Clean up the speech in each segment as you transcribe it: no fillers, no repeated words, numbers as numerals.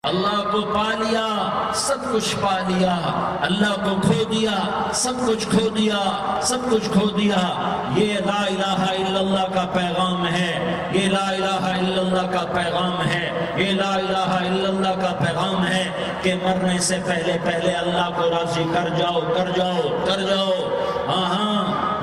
اللہ کو پا لیا سب کچھ پا لیا، اللہ کو کھو دیا سب کچھ کھو دیا، سب کچھ کھو دیا۔ یہ لا الہ الا اللہ کا پیغام ہے، یہ لا الہ الا اللہ کا پیغام ہے، یہ لا الہ الا اللہ کا پیغام ہے کہ مرنے سے پہلے پہلے اللہ کو راضی کر جاؤ، کر جاؤ، کر جاؤ۔ ہاں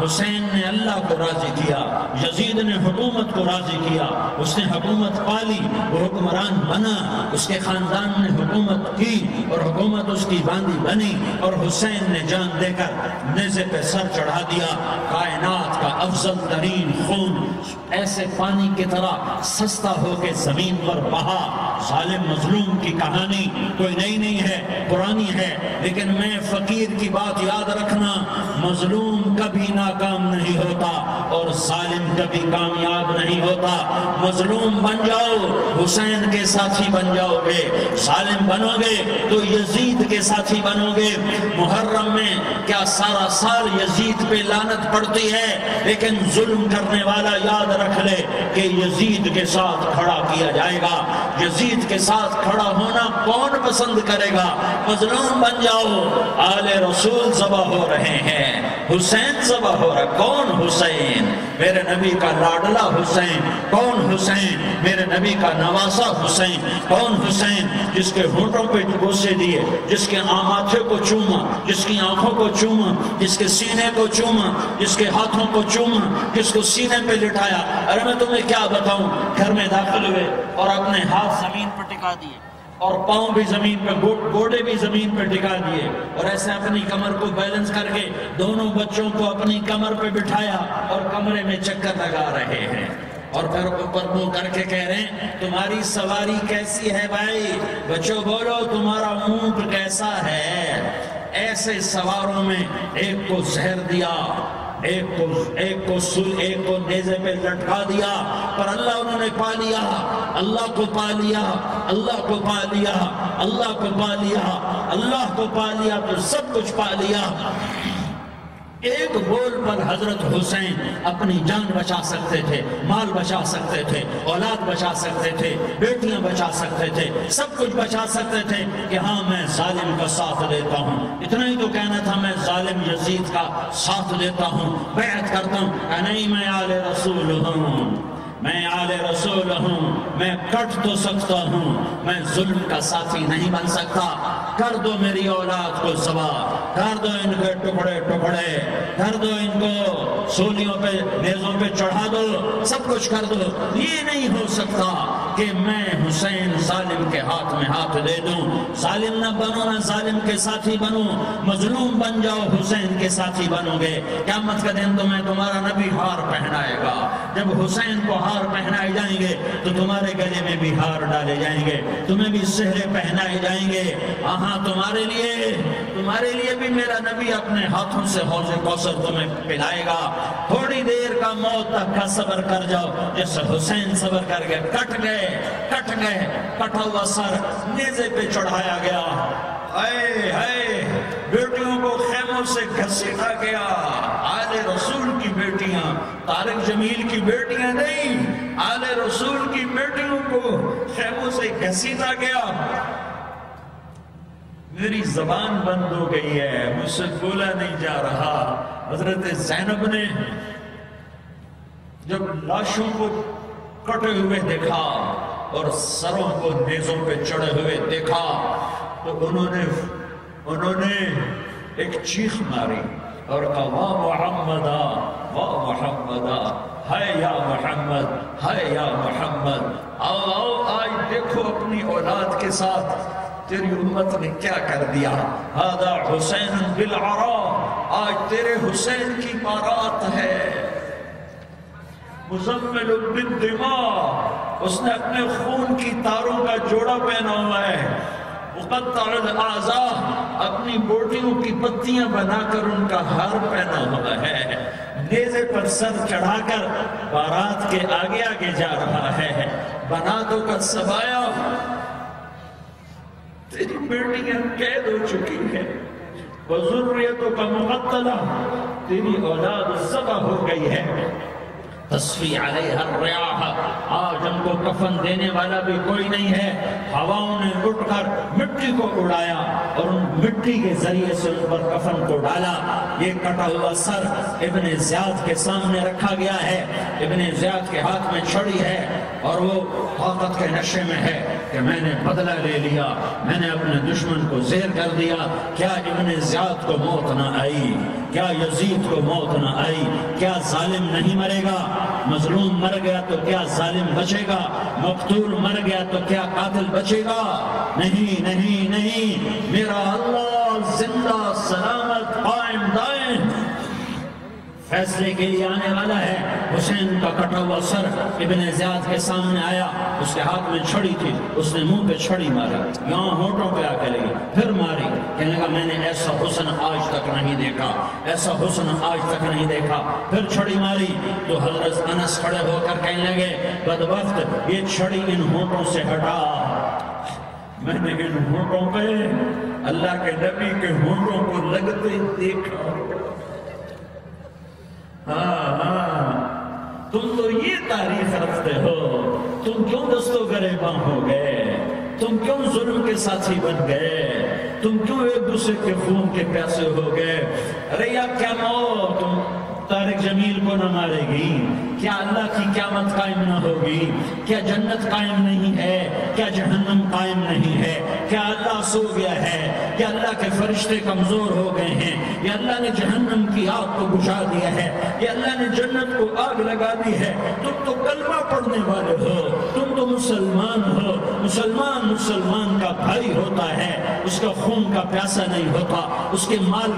حسین نے اللہ کو راضی کیا، یزید نے حکومت کو راضی کیا، اس نے حکومت پالی، وہ حکمران بنا، اس کے خاندان نے حکومت کی اور حکومت اس کی باندھی بنی، اور حسین نے جان دے کر نیزے پہ سر چڑھا دیا۔ کائنات کا افضل ترین خون ایسے پانی کی طرح سستا ہو کے زمین پر بہا۔ ظالم مظلوم کی کہانی کوئی نئی نہیں ہے، پرانی ہے، لیکن میں فقیر کی بات یاد رکھنا، مظلوم کبھی ناکام نہیں ہوتا اور ظالم کبھی کامیاب نہیں ہوتا۔ مظلوم بن جاؤ حسین کے ساتھی بن جاؤ گے، ظالم بنو گے تو یزید کے ساتھی بنو گے۔ محرم میں کیا سارا سال یزید پہ لعنت پڑتی ہے، لیکن ظلم کرنے والا یاد رکھ لے کہ یزید کے ساتھ کھڑا کیا جائے گا۔ یزید کے ساتھ کھڑا ہونا کون پسند کرے گا؟ مظلوم بن جاؤ۔ آل رسول ذبح ہو رہے ہیں، حسین ذبح ہو رہا۔ کون حسین؟ میرے نبی کا لاڈلا حسین۔ کون حسین؟ میرے نبی کا نواسا حسین۔ کون حسین؟ جس کے ہونٹوں پہ بوسے دیے، جس کے ماتھے کو چوما، جس کی آنکھوں کو چوما، جس کے سینے کو چوما، جس کے ہاتھوں کو چوما، جس کو سینے پہ لٹایا۔ ارے میں تمہیں کیا بتاؤں، گھر میں داخل ہوئے اور اپنے ہاتھ زمین پر ٹکا دیے اور پاؤں بھی زمین پہ، گوڑے بھی زمین پہ ٹکا دیے، اور ایسے اپنی کمر کو بیلنس کر کے دونوں بچوں کو اپنی کمر پہ بٹھایا اور کمرے میں چکر لگا رہے ہیں، اور پھر اوپر منہ کر کے کہہ رہے ہیں تمہاری سواری کیسی ہے بھائی؟ بچوں بولو تمہارا اونٹ کیسا ہے؟ ایسے سواروں میں ایک کو زہر دیا، ایک کو نیزے پہ لٹکا دیا، پر اللہ انہوں نے پا لیا، اللہ کو پا لیا، اللہ کو پا لیا، اللہ کو پا لیا، اللہ کو پا لیا تو سب کچھ پا لیا۔ ایک بول پر حضرت حسین اپنی جان بچا سکتے تھے، مال بچا سکتے تھے، اولاد بچا سکتے تھے، بیٹیاں بچا سکتے تھے، سب کچھ بچا سکتے تھے کہ ہاں میں ظالم کا ساتھ دیتا ہوں۔ اتنا ہی تو کہنا تھا میں ظالم یزید کا ساتھ دیتا ہوں، بیعت کرتا ہوں۔ نہیں، میں آل رسول ہوں، میں آل رسول ہوں، میں کٹ تو سکتا ہوں، میں ظلم کا ساتھی نہیں بن سکتا۔ کر دو میری اولاد کو ذبح، کر دو ان کے ٹکڑے ٹکڑے، کر دو ان کو سولیوں پہ نیزوں پہ چڑھا دو، سب کچھ کر دو۔ یہ نہیں ہو سکتا کہ میں حسین ظالم کے ہاتھ میں ہاتھ دے دوں۔ ظالم نہ بنو، نہ ظالم کے ساتھی بنو، مظلوم بن جاؤ، حسین کے ساتھی بنو گے۔ قیامت کا دن تمہیں تمہارا نبی ہار پہنائے گا۔ جب حسین کو ہار پہنائے جائیں گے تو تمہارے گلے میں بھی ہار ڈالے جائیں گے، تمہیں بھی سہرے پہنائے جائیں گے۔ ہاں تمہارے لیے بھی میرا نبی اپنے ہاتھوں سے حوض کوثر تمہیں پلائے گا۔ تھوڑی دیر کا موت تک کا صبر کر جاؤ، جیسے حسین صبر کر گئے۔ کٹ گئے، کٹا ہوا سر نیزے پہ چڑھایا گیا۔ اے اے بیٹیوں کو خیموں سے گھسیٹا گیا۔ آل رسول کی بیٹیاں، طارق جمیل کی بیٹیاں نہیں، آل رسول کی بیٹیوں کو خیموں سے گھسیٹا گیا۔ میری زبان بند ہو گئی ہے، مجھ سے بولا نہیں جا رہا۔ حضرت زینب نے جب لاشوں کو کٹے ہوئے دیکھا اور سروں کو نیزوں پہ چڑھے ہوئے دیکھا تو انہوں نے ایک چیخ ماری اور کہا واہ محمدہ، واہ محمدہ، ہے یا محمد، ہے یا محمد۔ آؤ آج دیکھو اپنی اولاد کے ساتھ تیری امت نے کیا کر دیا۔ ہذا حسین بالعراء، آج تیرے حسین کی بارات ہے۔ مزمل بالدماء، اس نے اپنے خون کی تاروں کا جوڑا پہنا ہوا ہے۔ مقطع الاعضاء، اپنی بوٹیوں کی پتیاں بنا کر ان کا ہار پہنا ہوا ہے۔ نیزے پر سر چڑھا کر بارات کے آگے آگے جا رہا ہے۔ بناتوں کا سبایا، تیری بیٹیاں قید ہو چکی ہیں، وذریتک مقتلہ، تیری اولاد ذبح ہو گئی ہے۔ تصفی علیہ الریاح، آج ان کو کفن دینے والا بھی کوئی نہیں ہے۔ ہواؤں نے اٹھ کر مٹی کو اڑایا اور ان مٹی کے ذریعے سے ان پر کفن کو ڈالا۔ یہ کٹا ہوا سر ابن زیاد کے سامنے رکھا گیا ہے، ابن زیاد کے ہاتھ میں چھڑی ہے اور وہ طاقت کے نشے میں ہے کہ میں نے بدلہ لے لیا، میں نے اپنے دشمن کو زیر کر دیا۔ کیا ابن زیاد کو موت نہ آئی؟ کیا یزید کو موت نہ آئی؟ کیا ظالم نہیں مرے گا؟ مظلوم مر گیا تو کیا ظالم بچے گا؟ مقتول مر گیا تو کیا قاتل بچے گا؟ نہیں نہیں نہیں، میرا اللہ زندہ سلامت قائم دائم فیصلے کے لیے آنے والا ہے۔ حسین کا کٹا ہوا سر ابن زیاد کے سامنے آیا، اس کے ہاتھ میں چھڑی تھی، اس نے منہ پہ چھڑی ماری، یہاں ہونٹوں پہ آ کے لگی، پھر ماری، کہنے لگا میں نے ایسا حسن آج تک نہیں دیکھا، ایسا حسن آج تک نہیں دیکھا، پھر چھڑی ماری تو حضرت انس کھڑے ہو کر کہنے لگے بدبخت یہ چھڑی ان ہونٹوں سے ہٹا، میں نے ان ہونٹوں پہ اللہ کے نبی کے ہونٹوں کو لگتے دیکھا۔ تم تو یہ تعریف رکھتے ہو، تم کیوں دست و گریباں ہو گئے؟ تم کیوں ظلم کے ساتھی بن گئے؟ تم کیوں ایک دوسرے کے خون کے پیاسے ہو گئے؟ ارے یا کیا موت تم طارق جمیل کو نہ مارے گی؟ کیا اللہ کی قیامت قائم نہ ہوگی؟ کیا جنت قائم نہیں ہے؟ کیا جہنم قائم نہیں ہے؟ کیا اللہ سو گیا ہے؟ کیا اللہ کے فرشتے کمزور ہو گئے ہیں؟ یا اللہ نے جہنم کی آگ کو بجھا دیا ہے؟ یا اللہ نے جنت کو آگ لگا دی ہے؟ تم تو کلمہ پڑھنے والے ہو، تم تو مسلمان ہو۔ مسلمان کا بھائی ہوتا ہے، اس کا خون کا پیاسا نہیں ہوتا، اس کے مال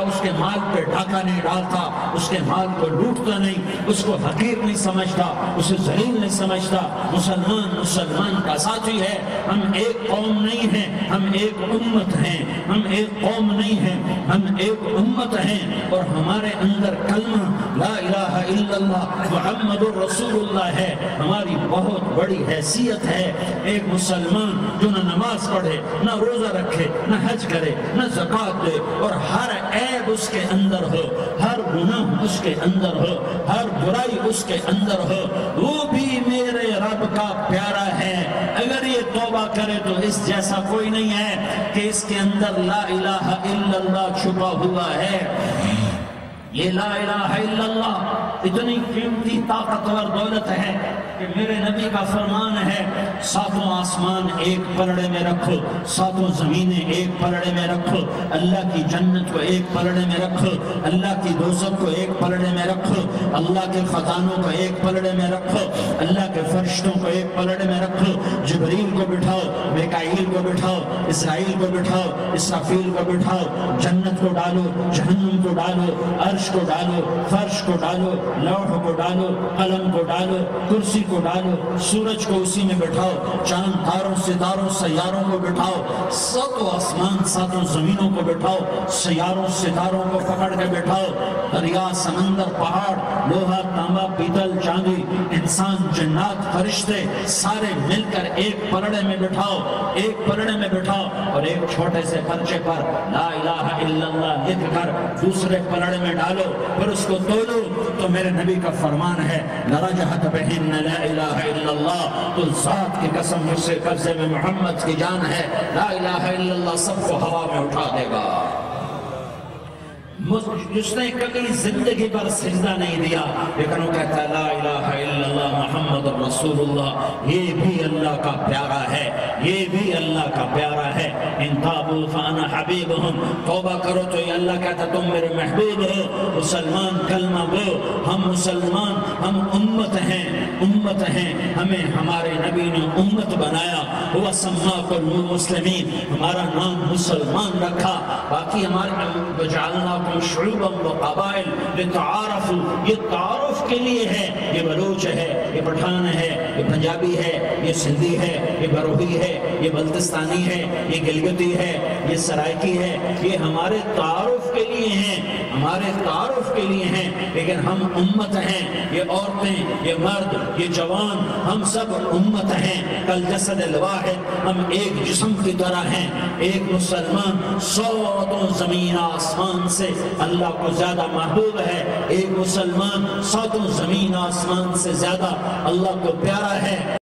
اس کے مال پہ ڈاکہ نہیں ڈالتا، اس کے مال کو لوٹتا نہیں، اس کو حقیر نہیں سمجھتا، اسے ذلیل نہیں سمجھتا۔ مسلمان کا ساتھی ہے۔ ہم ایک قوم نہیں ہیں، ہم ایک امت ہیں، ہم ایک قوم نہیں ہیں، ہم ایک امت ہیں، اور ہمارے اندر کلمہ لا الہ الا اللہ محمد الرسول اللہ ہے، ہماری بہت بڑی حیثیت ہے۔ ایک مسلمان جو نہ نماز پڑھے، نہ روزہ رکھے، نہ حج کرے، نہ زکوٰۃ دے، اور ہر عیب اس کے اندر ہو، ہر گناہ اس کے اندر ہو، ہر برائی اس کے اندر ہو، وہ بھی میرے رب کا پیارا ہے۔ اگر یہ توبہ کرے تو اس جیسا کوئی نہیں ہے کہ اس کے اندر لا الہ الا اللہ چھپا ہوا ہے۔ یہ لا الہ الا اللہ اتنی قیمتی طاقتور دولت ہے کہ میرے نبی کا فرمان ہے ساتوں آسمان ایک پلڑے میں رکھو، ساتوں زمینیں ایک پلڑے میں رکھو، اللہ کی جنت کو ایک پلڑے میں رکھو، اللہ کی دوزخ کو ایک پلڑے میں رکھو، اللہ کے خزانوں کو ایک پلڑے میں رکھو، اللہ کے فرشتوں کو ایک پلڑے میں رکھو، جبریل کو بٹھاؤ، میکائیل کو بٹھاؤ، اسرائیل کو بٹھاؤ، اسرافیل کو بٹھاؤ، جنت کو ڈالو، جہنم کو ڈالو، عرش کو ڈالو، فرش کو ڈالو، لوح کو ڈالو، قلم کو ڈالو، کرسی کو ڈالو، سورج کو اسی میں بٹھاؤ، چاند تاروں ستاروں سیاروں کو بٹھاؤ، ساتوں آسمان ساتوں زمینوں کو بٹھاؤ، سیاروں ستاروں کو پکڑ کے بٹھاؤ، دریا سمندر پہاڑ لوہا تانبا پیتل چاندی انسان جنات فرشتے سارے مل کر ایک پلڑے میں بٹھاؤ، ایک پلڑے میں بٹھاؤ، اور ایک چھوٹے سے پرچے پر لا الہ الا اللہ لکھ کر دوسرے پلڑے میں ڈالو، پھر اس کو تولو تو میرے نبی کا فرمان ہے لرجحت بہن لا الہ الا اللہ، تو ذات کی قسم مجھ سے قبضے میں محمد کی جان ہے، لا الہ الا اللہ سب کو ہوا میں اٹھا دے گا۔ جس نے کبھی زندگی پر سجدہ نہیں دیا لیکن وہ کہتا ہے لا الہ الا اللہ محمد رسول اللہ، یہ بھی اللہ کا پیارا ہے، یہ بھی اللہ کا پیارا ہے۔ ان تابوا فانا حبیبہم، توبہ کرو تو یہ اللہ کہتا ہے تم میرے محبوب ہو۔ مسلمان کلمہ گو، ہم مسلمان، ہم امت ہیں، امت ہیں، ہمیں ہمارے نبی نے امت بنایا، وہ سماکم المسلمین، ہمارا نام مسلمان رکھا، باقی ہمارے وجعلناکم شعوبا و قبائل لتعارفوا، یہ تعارف کے لیے ہے، یہ بلوچ ہے، یہ پٹھان ہے، یہ پنجابی ہے، یہ سندھی ہے، یہ بروہی ہے، یہ بلتستانی ہے، یہ گلگتی ہے، یہ سرائکی ہے، یہ ہمارے تعارف کے لیے ہیں، ہمارے تعارف کے لیے ہیں، لیکن ہم امت ہیں، یہ عورتیں، یہ مرد، یہ جوان، ہم سب امت ہیں، کل جسد الواحد واحد، ہم ایک جسم کی طرح ہیں۔ ایک مسلمان ساتوں زمین آسمان سے اللہ کو زیادہ محبوب ہے، ایک مسلمان ساتوں زمین آسمان سے زیادہ اللہ کو پیارا ہے۔